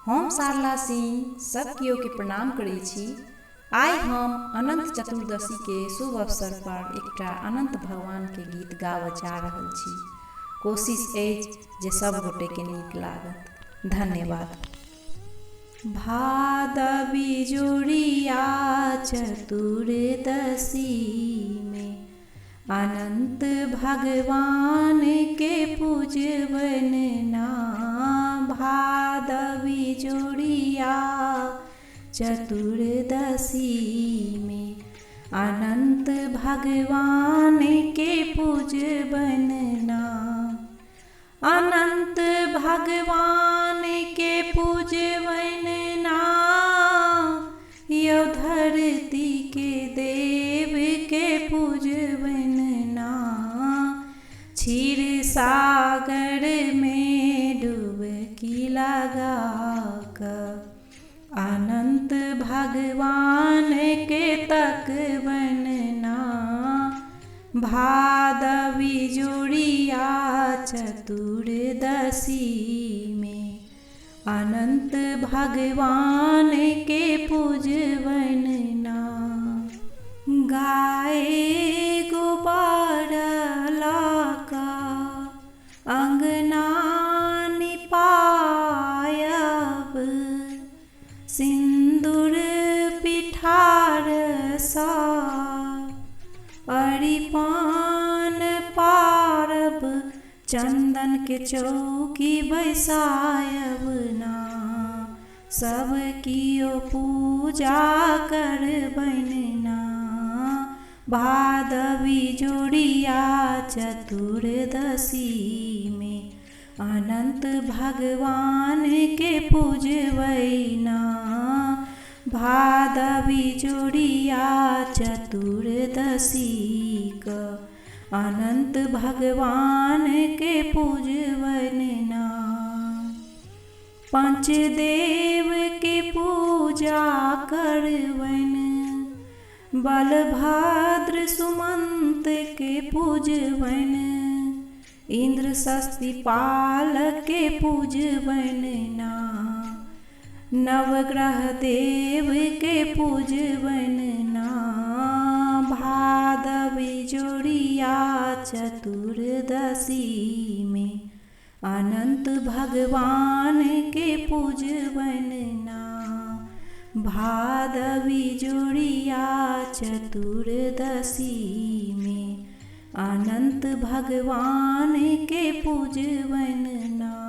हम सारला सिंह सब केओ के प्रणाम करै छी। आइ हम अनंत चतुर्दशी के शुभ अवसर पर एकटा अनंत भगवान के गीत गाबऽ जा रहल छी। कोशिश अछि जे सब गोटे के नीक लागत। धन्यवाद। भादवी जोड़िया चतुर्दशी में अनंत भगवान के पूजबन ना। भादवी जोड़िया चतुर्दशी में अनंत भगवान के पूजबन ना। अनंत भगवान के पूजबन ना। यो धरती के देव के पूजबन ना। क्षीर सागर में डुबकी लगा कर अनंत भगवान के तकबन ना। भादवी जोड़िया चतुर्दशी में अनंत भगवान के पूजबन ना। गाय गोबर लाका अंगना निपायब। सिंदूर पिठार सा अरिपान पारब। चंदन के चौकी बैसायब ना। सब कियो पूजा करबन ना। भादवी जोड़िया चतुर्दशी में अनंत भगवान के पूजबै ना। भादवी जोड़िया चतुर्दशी का अनंत भगवान के पूजबन ना। पंचदेव के पूजा करबन। बलभद्र सुमंत के पूजबन। इंद्र षष्ठी पाल के पूजबन ना। नवग्रह देव के पूजबन ना। भादवी जोड़िया चतुर्दशी में अनंत भगवान के पूजबन ना। भादवी जोड़िया चतुर्दशी में अनंत भगवान के पूजबन ना।